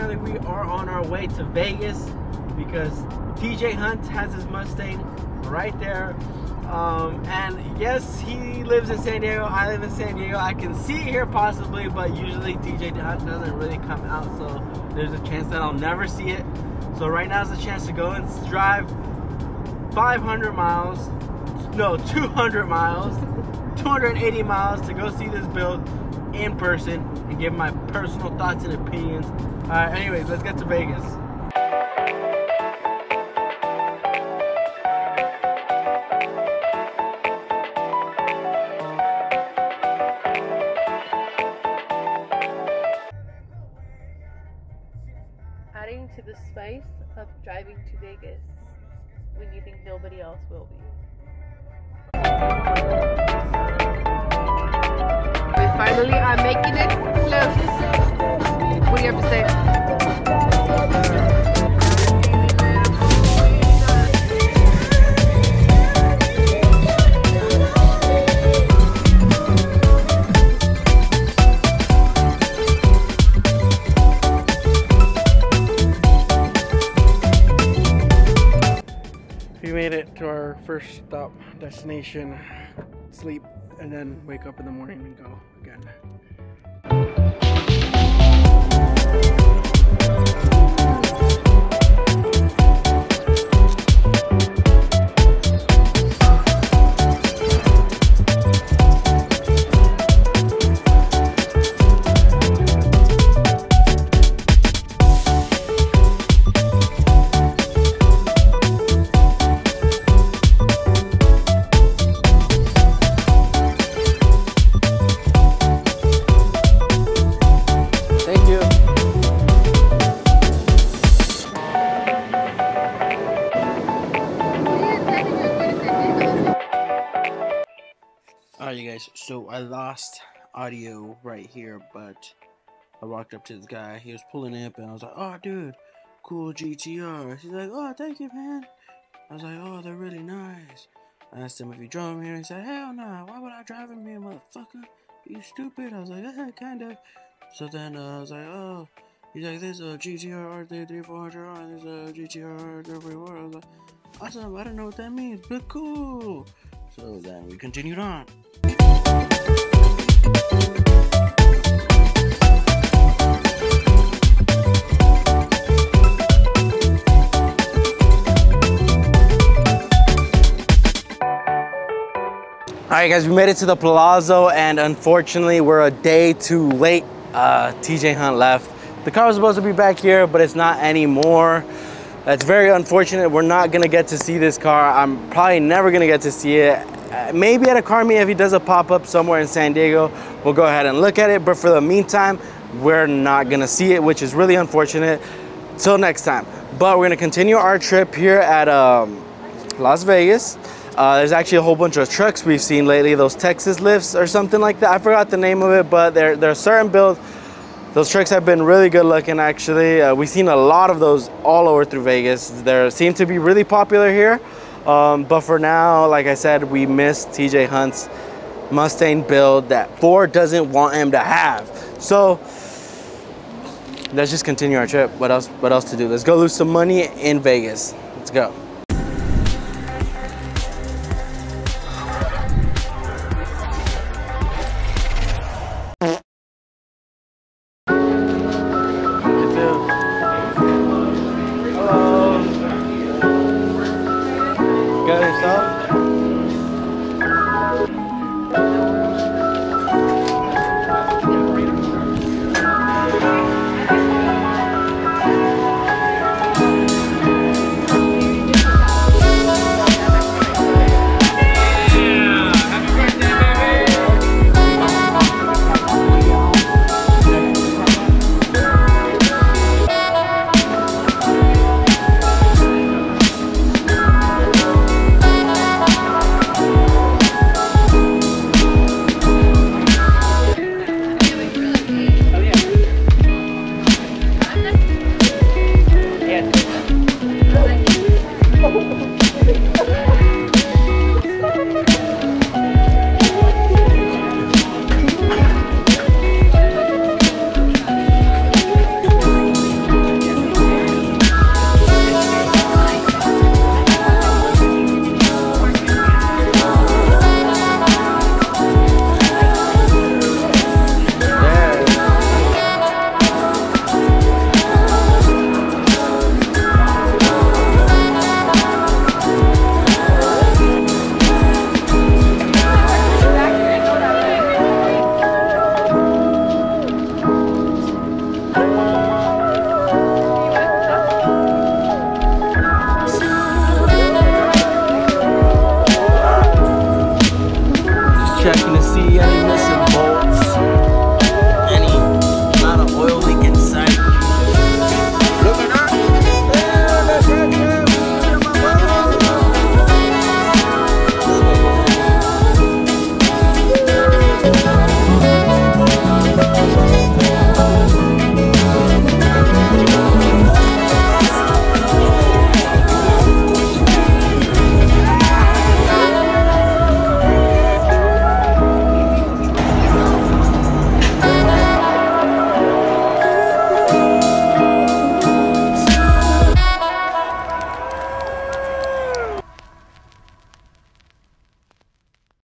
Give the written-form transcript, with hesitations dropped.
currently we are on our way to Vegas because TJ Hunt has his Mustang right there. And yes, he lives in San Diego, I live in San Diego. I can see it here possibly, but usually TJ Hunt doesn't really come out, so there's a chance that I'll never see it. So right now is the chance to go and drive 500 miles, no, 200 miles, 280 miles to go see this build in person and give my personal thoughts and opinions. Alright, anyways, let's get to Vegas. Adding to the spice of driving to Vegas when you think nobody else will be. Finally, I'm making it close. What do you have to say? We made it to our first stop destination, sleep, and then wake up in the morning and go again. Alright, you guys, so I lost audio right here, but I walked up to this guy. He was pulling up, and I was like, "Oh, dude, cool GTR." He's like, "Oh, thank you, man." I was like, "Oh, they're really nice." I asked him if he drove him here. He said, "Hell nah, why would I drive him here, motherfucker? You stupid." I was like, "Yeah, kinda." So then I was like, "Oh," he's like, "This is a GTR R3400R, and this is a GTR R34." I was like, "Awesome, I don't know what that means, but cool." So then we continued on. Alright guys, we made it to the Palazzo, and unfortunately we're a day too late. TJ Hunt left. The car was supposed to be back here, but it's not anymore. That's very unfortunate. We're not gonna get to see this car. I'm probably never gonna get to see it. Maybe at a car meet, if he does a pop-up somewhere in San Diego, we'll go ahead and look at it. But for the meantime, we're not gonna see it, which is really unfortunate. Till next time. But we're gonna continue our trip here at Las Vegas. There's actually a whole bunch of trucks we've seen lately, those Texas lifts or something like that. I forgot the name of it, but they're a certain build. Those trucks have been really good looking, actually. We've seen a lot of those all over through Vegas. They seem to be really popular here. But for now, like I said, we missed TJ Hunt's Mustang build that Ford doesn't want him to have. So let's just continue our trip. What else to do? Let's go lose some money in Vegas. Let's go.